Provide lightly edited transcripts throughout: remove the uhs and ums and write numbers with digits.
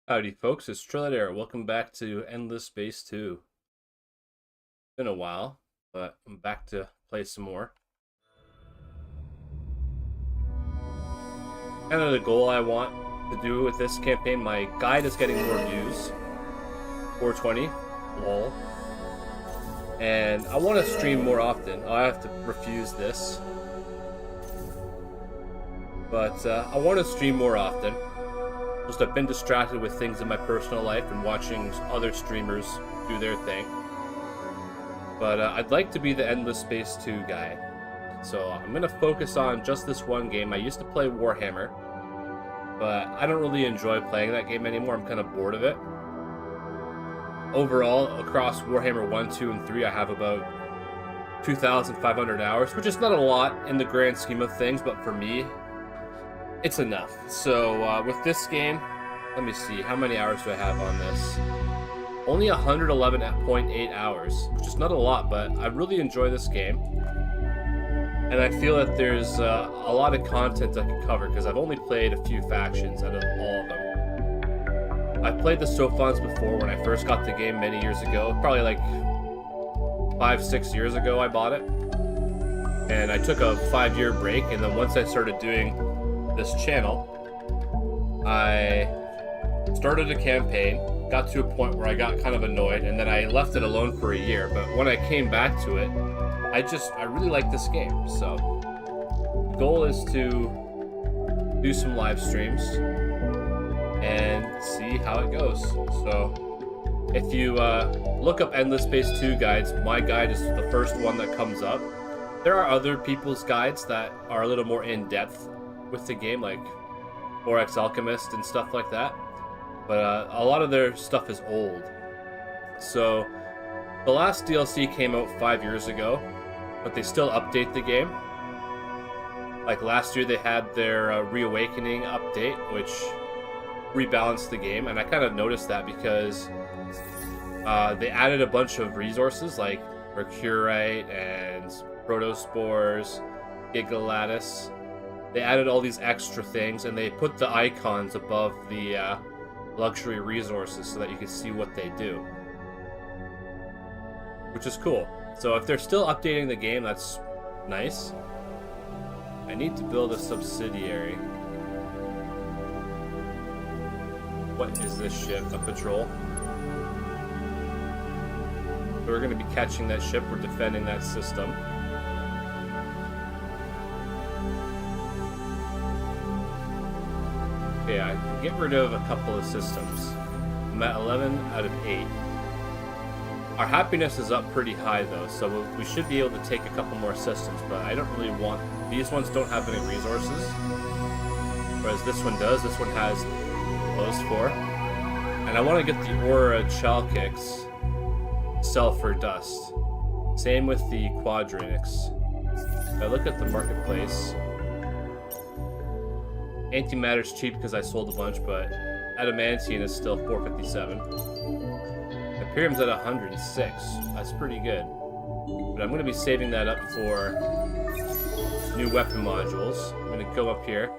Howdy folks, it's Trillidaire. Welcome back to Endless Space 2. Been a while, but I'm back to play some more. Kind of the goal I want to do with this campaign. My guide is getting more views. 420, lol. And I want to stream more often. I have to refuse this. But I want to stream more often. Just I've been distracted with things in my personal life and watching other streamers do their thing. But I'd like to be the Endless Space 2 guy. So I'm going to focus on just this one game. I used to play Warhammer, but I don't really enjoy playing that game anymore. I'm kind of bored of it. Overall, across Warhammer 1, 2, and 3, I have about 2,500 hours, which is not a lot in the grand scheme of things, but for me, it's enough. So with this game, let me see, how many hours do I have on this? Only 111.8 hours, which is not a lot, but I really enjoy this game. And I feel that there's a lot of content I can cover, because I've only played a few factions out of all of them. I played the Sophons before when I first got the game many years ago. Probably like 5-6 years ago I bought it. And I took a 5-year break, and then once I started doing this channel, I started a campaign, got to a point where I got kind of annoyed, and then I left it alone for a year. But when I came back to it, I really like this game. So the goal is to do some live streams and see how it goes. So if you look up Endless Space 2 guides, my guide is the first one that comes up. There are other people's guides that are a little more in-depth with the game, like Forex Alchemist and stuff like that, but a lot of their stuff is old. So the last DLC came out 5 years ago, but they still update the game. Like last year they had their Reawakening update, which rebalanced the game, and I kind of noticed that because they added a bunch of resources like Mercurite and Protospores, Gigalatus. They added all these extra things, and they put the icons above the luxury resources so that you can see what they do, which is cool. So if they're still updating the game, that's nice. I need to build a subsidiary. What is this ship? A patrol? So we're going to be catching that ship. We're defending that system. Okay, I can get rid of a couple of systems. I'm at 11 out of 8. Our happiness is up pretty high though, so we should be able to take a couple more systems, but I don't really want... These ones don't have any resources, whereas this one does. This one has those 4. And I want to get the Aura Chalkix sell for dust. Same with the Quadrinix. If I look at the marketplace, antimatter's cheap because I sold a bunch, but adamantine is still 457. Imperium's at 106. That's pretty good. But I'm going to be saving that up for new weapon modules. I'm going to go up here.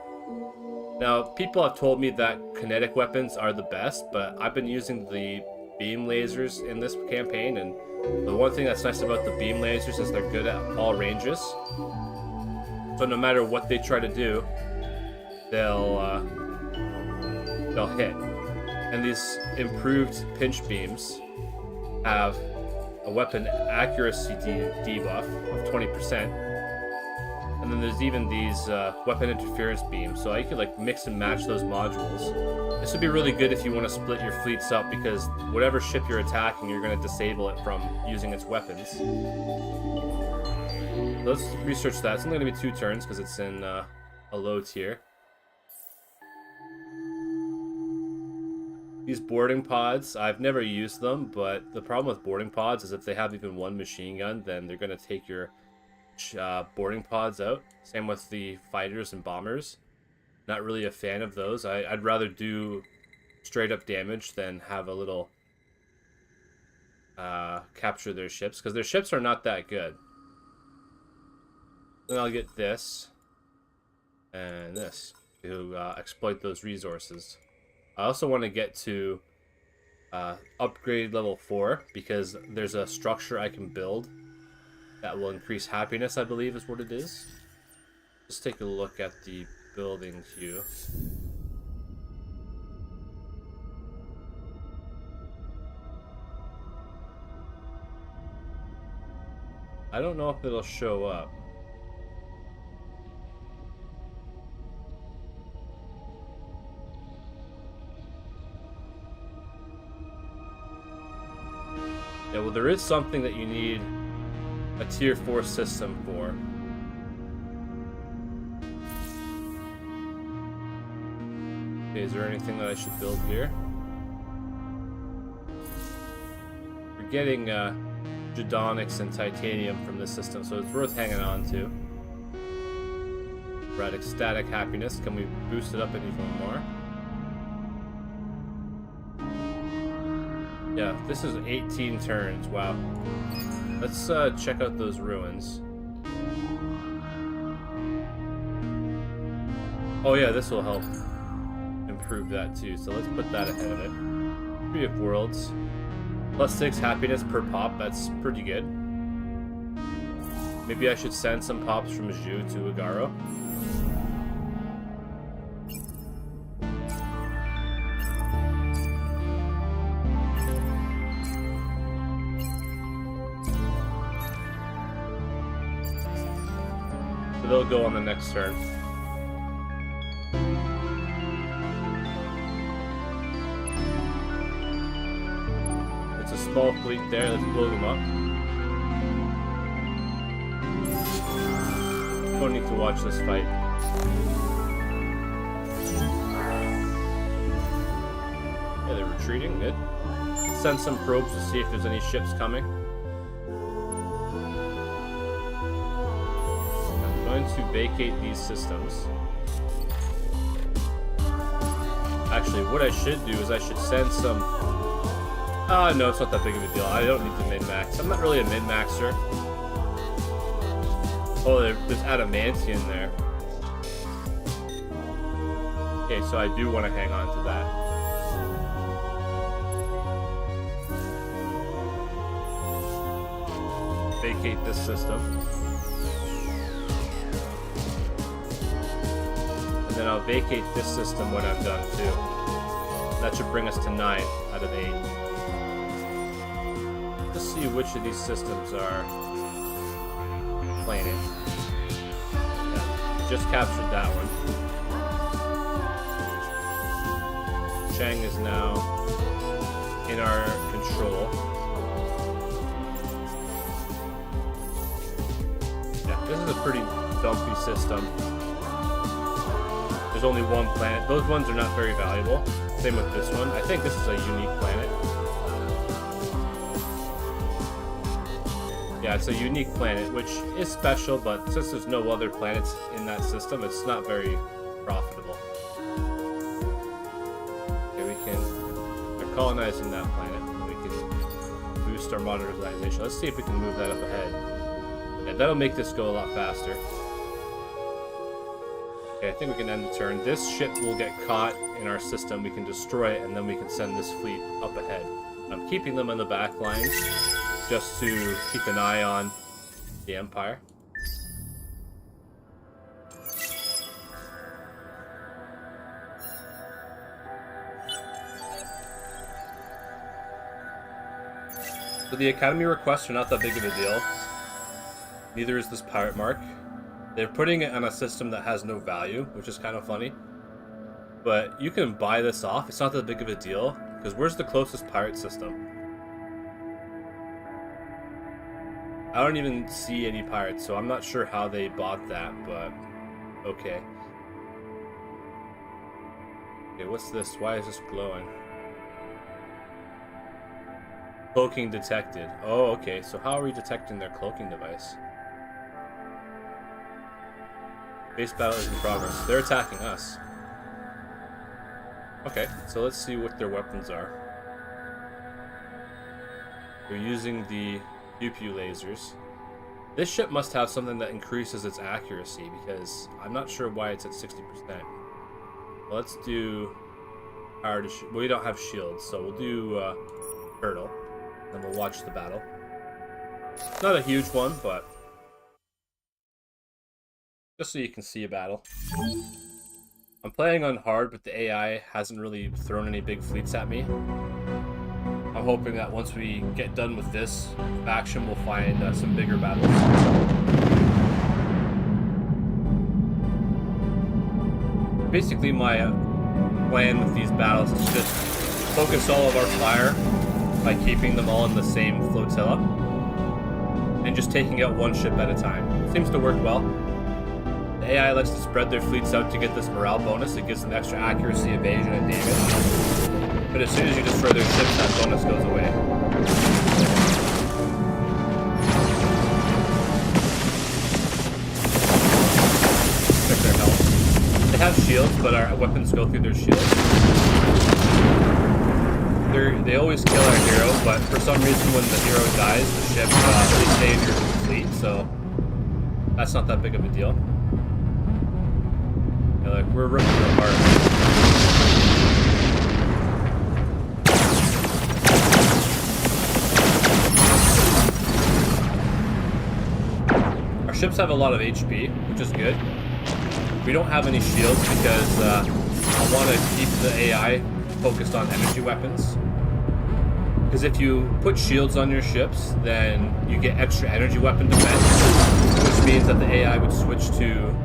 Now, people have told me that kinetic weapons are the best, but I've been using the beam lasers in this campaign, and the one thing that's nice about the beam lasers is they're good at all ranges. So no matter what they try to do, they'll hit. And these improved pinch beams have a weapon accuracy debuff of 20%. And then there's even these weapon interference beams, so you could like mix and match those modules. This would be really good if you want to split your fleets up, because whatever ship you're attacking, you're going to disable it from using its weapons. Let's research that. It's only going to be 2 turns because it's in a low tier. These boarding pods, I've never used them, but the problem with boarding pods is if they have even one machine gun, then they're going to take your boarding pods out. Same with the fighters and bombers. Not really a fan of those. I'd rather do straight up damage than have a little capture their ships, because their ships are not that good. Then I'll get this and this to exploit those resources. I also want to get to upgrade level 4 because there's a structure I can build that will increase happiness, I believe is what it is. Let's take a look at the building queue. I don't know if it'll show up. Yeah, well, there is something that you need a tier 4 system for. Okay, is there anything that I should build here? We're getting Jadonics and Titanium from this system, so it's worth hanging on to. We're at ecstatic happiness. Can we boost it up even more? Yeah, this is 18 turns. Wow. Let's check out those ruins. Oh yeah, this will help improve that too. So let's put that ahead of it. Tree of Worlds. +6 happiness per pop. That's pretty good. Maybe I should send some pops from Zhu to Agaro. They'll go on the next turn. It's a small fleet there. Let's blow them up. Don't need to watch this fight. Yeah, they're retreating. Good. Send some probes to see if there's any ships coming. To vacate these systems. Actually, what I should do is I should send some... no, it's not that big of a deal. I don't need to min-max. I'm not really a min-maxer. Oh, there's adamantium there. Okay, so I do want to hang on to that. Vacate this system. Then I'll vacate this system when I'm done too. That should bring us to 9 out of 8. Let's see which of these systems are planet. Yeah, just captured that one. Chang is now in our control. Yeah, this is a pretty dumpy system. There's only one planet. Those ones are not very valuable. Same with this one. I think this is a unique planet. Yeah, it's a unique planet, which is special, but since there's no other planets in that system, it's not very profitable. Okay, we're colonizing that planet. We can boost our modernization. Let's see if we can move that up ahead. Yeah, that'll make this go a lot faster. Okay, I think we can end the turn. This ship will get caught in our system. We can destroy it, and then we can send this fleet up ahead. I'm keeping them in the back lines just to keep an eye on the Empire. So the Academy requests are not that big of a deal. Neither is this pirate mark. They're putting it on a system that has no value, which is kind of funny. But you can buy this off. It's not that big of a deal. Because where's the closest pirate system? I don't even see any pirates, so I'm not sure how they bought that, but okay. Okay, what's this? Why is this glowing? Cloaking detected. Oh, okay. So how are we detecting their cloaking device? Base battle is in progress. They're attacking us. Okay, so let's see what their weapons are. They're using the pew-pew lasers. This ship must have something that increases its accuracy because I'm not sure why it's at 60%. Let's do We don't have shields, so we'll do turtle, and we'll watch the battle. Not a huge one, but just so you can see a battle. I'm playing on hard, but the AI hasn't really thrown any big fleets at me. I'm hoping that once we get done with this faction, we'll find some bigger battles. Basically, my plan with these battles is just focus all of our fire by keeping them all in the same flotilla and just taking out one ship at a time. Seems to work well. The AI likes to spread their fleets out to get this morale bonus. It gives them extra accuracy, evasion, and damage. But as soon as you destroy their ships, that bonus goes away. Check their health. They have shields, but our weapons go through their shields. They always kill our hero, but for some reason when the hero dies, the ship they stay in your fleet, so that's not that big of a deal. Yeah, like, we're ripping them apart. Our ships have a lot of HP, which is good. We don't have any shields because I want to keep the AI focused on energy weapons. Because if you put shields on your ships, then you get extra energy weapon defense, which means that the AI would switch to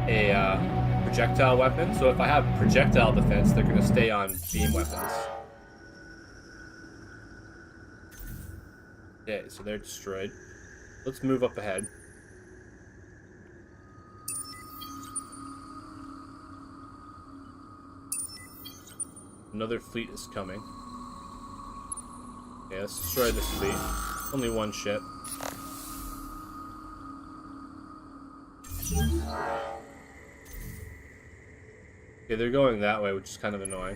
a projectile weapon. So if I have projectile defense, they're going to stay on beam weapons. Okay, so they're destroyed. Let's move up ahead. Another fleet is coming. Okay, let's destroy this fleet. Only one ship. Okay, they're going that way, which is kind of annoying.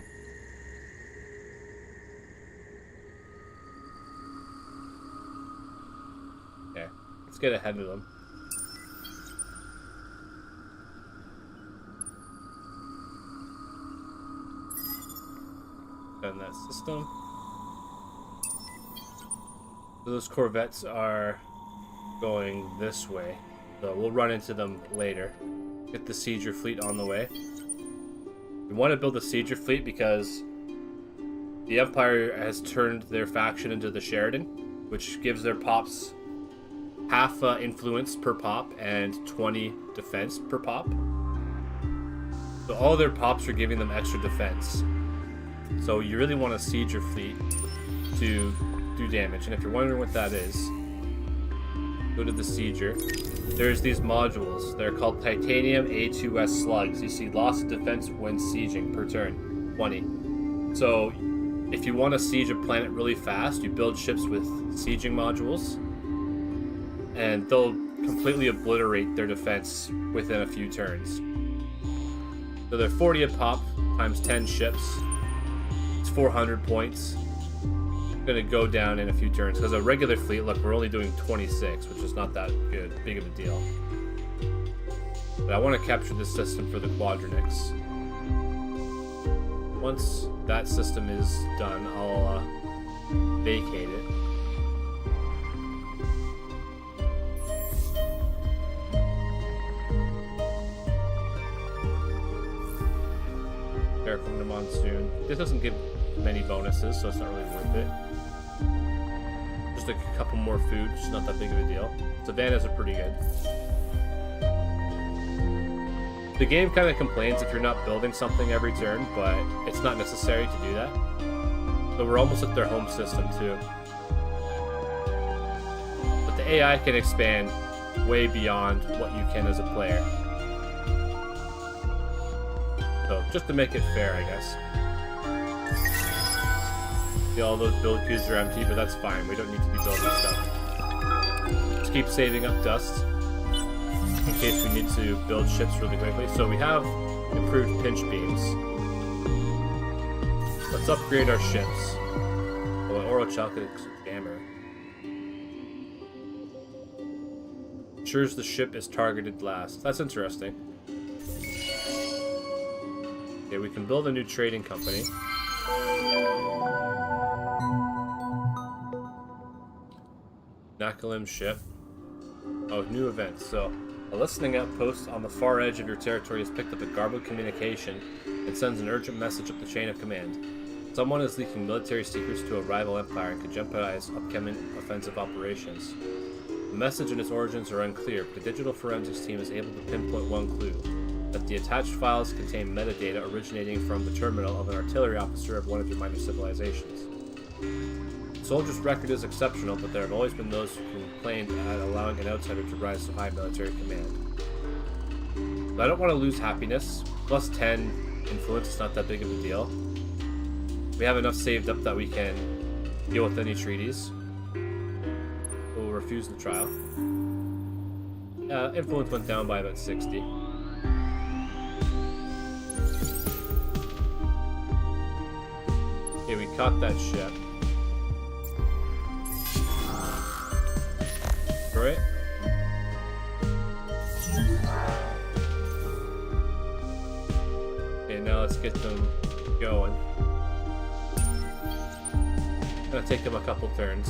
Okay, let's get ahead of them. Done that system. So those corvettes are going this way, so we'll run into them later. Get the sieger fleet on the way. We want to build a sieger fleet because the Empire has turned their faction into the Sheridan, which gives their pops half influence per pop and 20 defense per pop. So all their pops are giving them extra defense. So you really want a sieger fleet to do damage, and if you're wondering what that is, go to the sieger. There's these modules. They're called titanium A2S slugs. You see loss of defense when sieging per turn, 20. So if you want to siege a planet really fast, you build ships with sieging modules, and they'll completely obliterate their defense within a few turns. So they're 40 a pop times 10 ships. It's 400 points. Gonna go down in a few turns because a regular fleet, look, we're only doing 26, which is not that big of a deal. But I want to capture this system for the quadronics. Once that system is done, I'll vacate it. Fair from the monsoon. This doesn't give many bonuses, so it's not really worth it. Just a couple more food, which is not that big of a deal. Savannas are pretty good. The game kind of complains if you're not building something every turn, but it's not necessary to do that. So we're almost at their home system too. But the AI can expand way beyond what you can as a player. So just to make it fair, I guess. See, all those build queues are empty, but that's fine. We don't need to be building stuff. Just keep saving up dust in case we need to build ships really quickly. So we have improved pinch beams. Let's upgrade our ships. Oh, Oro Chalcodix Jammer. Ensures the ship is targeted last. That's interesting. Okay, we can build a new trading company. Nakalim ship. Oh, new events. So, a listening outpost on the far edge of your territory has picked up a garbled communication and sends an urgent message up the chain of command. Someone is leaking military secrets to a rival empire and could jeopardize upcoming offensive operations. The message and its origins are unclear, but the digital forensics team is able to pinpoint one clue: that the attached files contain metadata originating from the terminal of an artillery officer of one of your minor civilizations. The soldier's record is exceptional, but there have always been those who complained at allowing an outsider to rise to high military command. But I don't want to lose happiness. Plus 10 influence is not that big of a deal. We have enough saved up that we can deal with any treaties. We'll refuse the trial. Influence went down by about 60. Okay, we caught that ship. Right? Okay, now let's get them going. Gonna take them a couple turns.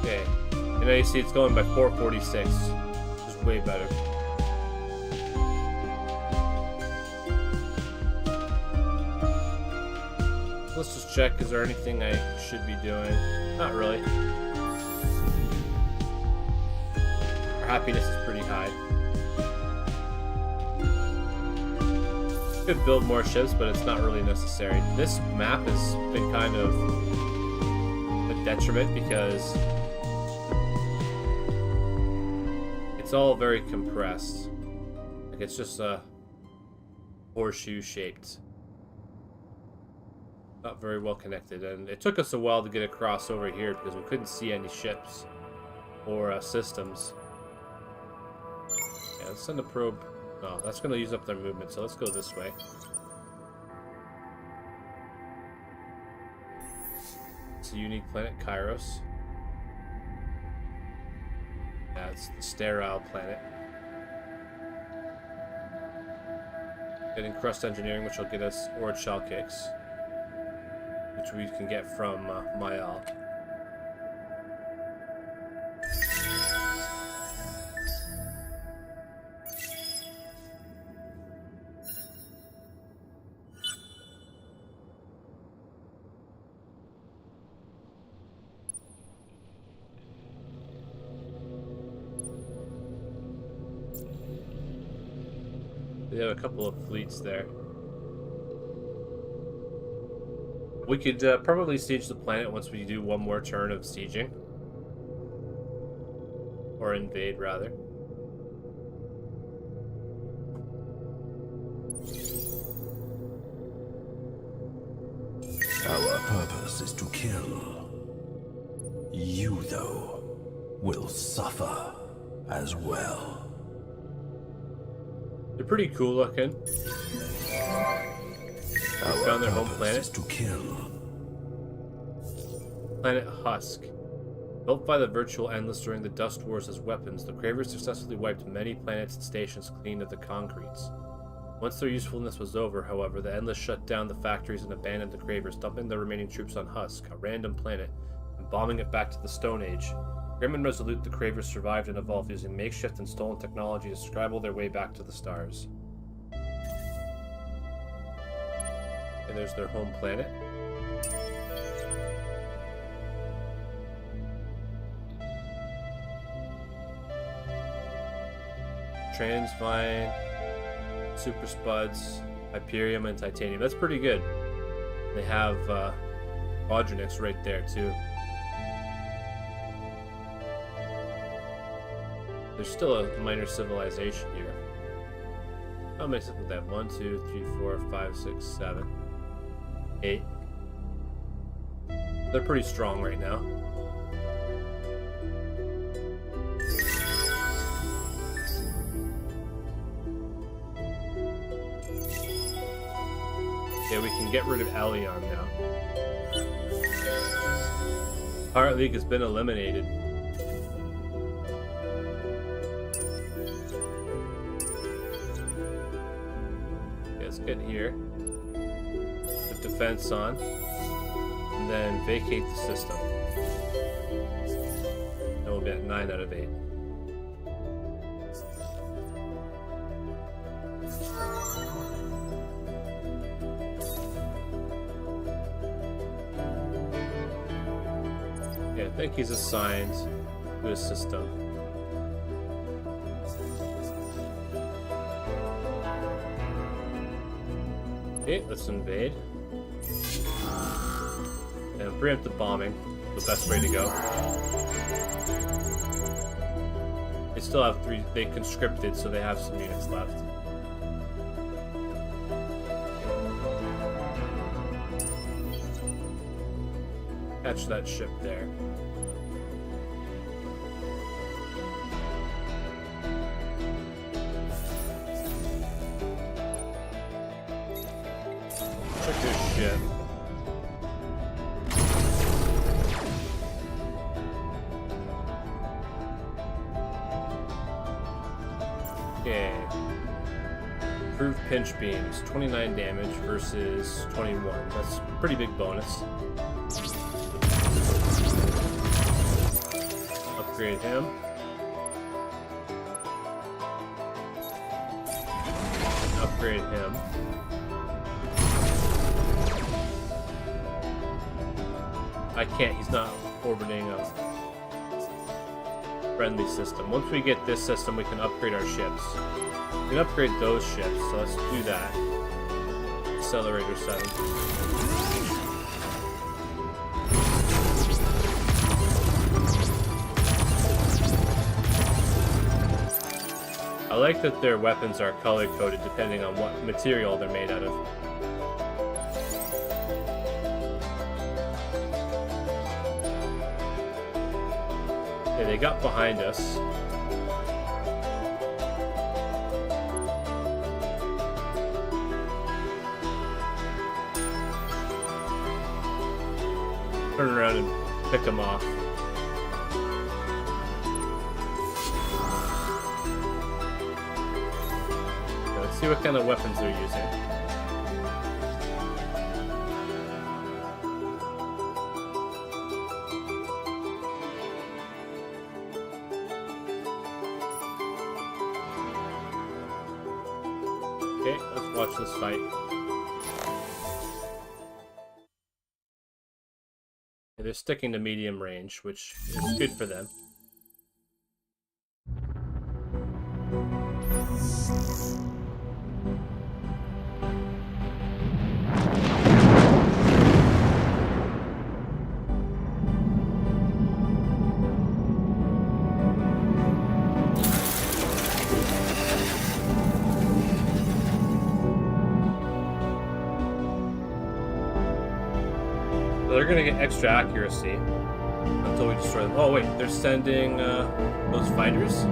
Okay, and now you see it's going by 446, which is way better. Let's just check, is there anything I should be doing? Not really. Our happiness is pretty high. Could build more ships, but it's not really necessary. This map has been kind of a detriment because it's all very compressed. Like it's just a horseshoe shaped. Not very well connected, and it took us a while to get across over here because we couldn't see any ships or systems. Yeah, let's send a probe. No, that's going to use up their movement, so let's go this way. It's a unique planet, Kairos. Yeah, it's the sterile planet. Getting crust engineering, which will get us ore shell kicks, which we can get from Mayal. They have a couple of fleets there. We could probably siege the planet once we do one more turn of sieging. Or invade, rather. Our purpose is to kill. You, though, will suffer as well. They're pretty cool looking. Our Found their home purpose planet. is to kill. Planet Husk. Built by the virtual Endless during the Dust Wars as weapons, the Cravers successfully wiped many planets and stations clean of the concretes. Once their usefulness was over, however, the Endless shut down the factories and abandoned the Cravers, dumping the remaining troops on Husk, a random planet, and bombing it back to the Stone Age. Grim and resolute, the Cravers survived and evolved using makeshift and stolen technology to scrabble their way back to the stars. And there's their home planet. Transvine, Super Spuds, Hyperium, and Titanium. That's pretty good. They have Quadronix right there, too. There's still a minor civilization here. How many would that? 1, 2, 3, 4, 5, 6, 7, 8. They're pretty strong right now. Okay, we can get rid of Elion now. Pirate League has been eliminated. Okay, let's get here. Put defense on. And then vacate the system. And we'll be at 9 out of 8. Yeah, I think he's assigned to his system. Okay, let's invade. And preemptive bombing, the best way to go. They still have 3, they conscripted, so they have some units left. Catch that ship there. Check this ship. Okay. Improved pinch beams, 29 damage versus 21. That's a pretty big bonus. Upgrade him. Upgrade him. I can't, he's not orbiting a friendly system. Once we get this system, we can upgrade our ships. We can upgrade those ships, so let's do that. Accelerator 7. I like that their weapons are color-coded depending on what material they're made out of. Okay, they got behind us. Turn around and pick them off. Let's see what kind of weapons they're using. Okay, let's watch this fight. They're sticking to medium range, which is good for them. They're gonna get extra accuracy until we destroy them. Oh wait, they're sending those fighters?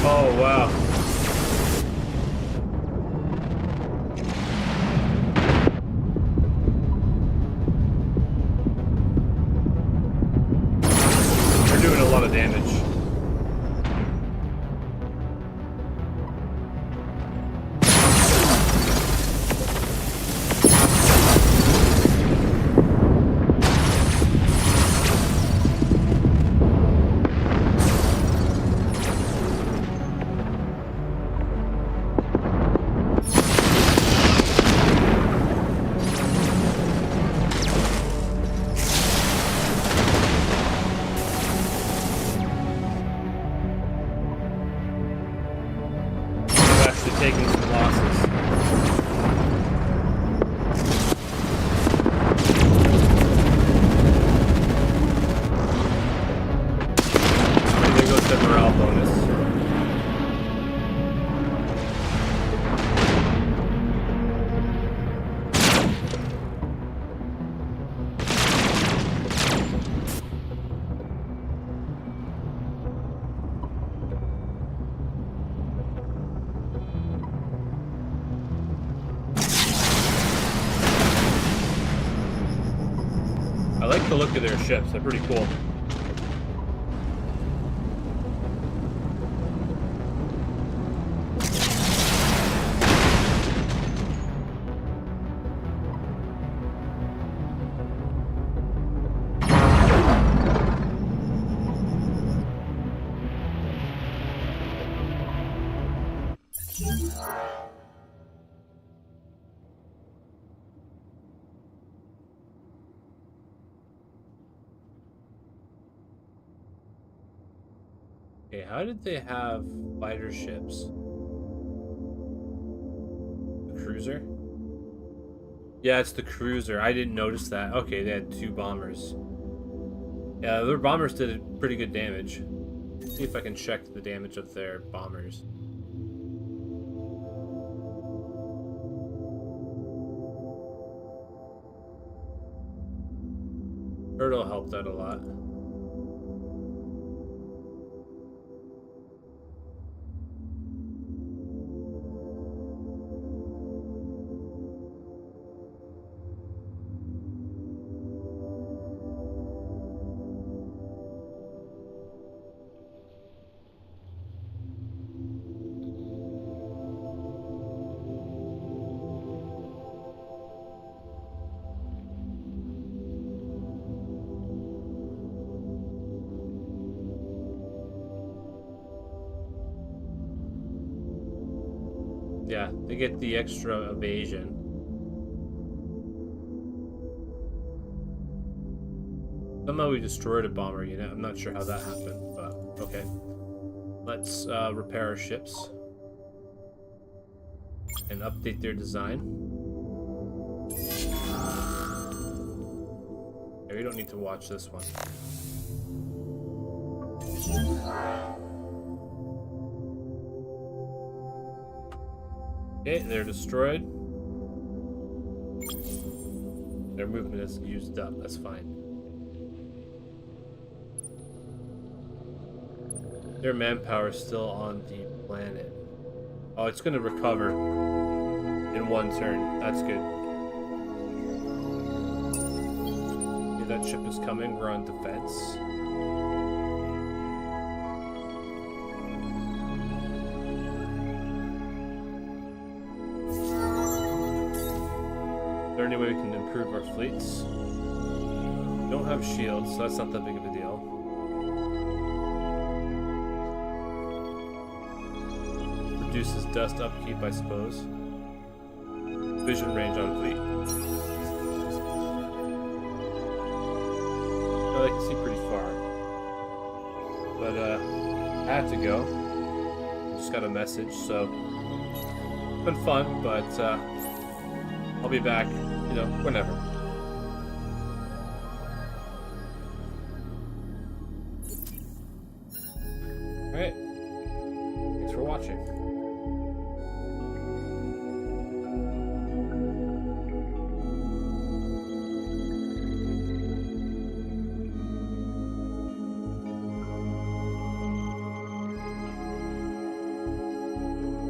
Oh wow. Doing a lot of damage. Taking some losses. And there goes the morale bonus. at their ships. They're pretty cool. Okay, how did they have fighter ships? The cruiser? Yeah, it's the cruiser. I didn't notice that. Okay, they had 2 bombers. Yeah, their bombers did pretty good damage. Let's see if I can check the damage of their bombers. Turtle helped out a lot. Yeah, they get the extra evasion. Somehow we destroyed a bomber unit. I'm not sure how that happened, but okay. Let's repair our ships and update their design. Okay, we don't need to watch this one. Okay, they're destroyed. Their movement is used up, that's fine. Their manpower is still on the planet. Oh, it's gonna recover in 1 turn. That's good. Okay, that ship is coming. We're on defense. Is there any way we can improve our fleets? We don't have shields, so that's not that big of a deal. Reduces dust upkeep, I suppose. Vision range on fleet. Oh, I can see pretty far. But I have to go. Just got a message, so it's been fun, but I'll be back, whenever.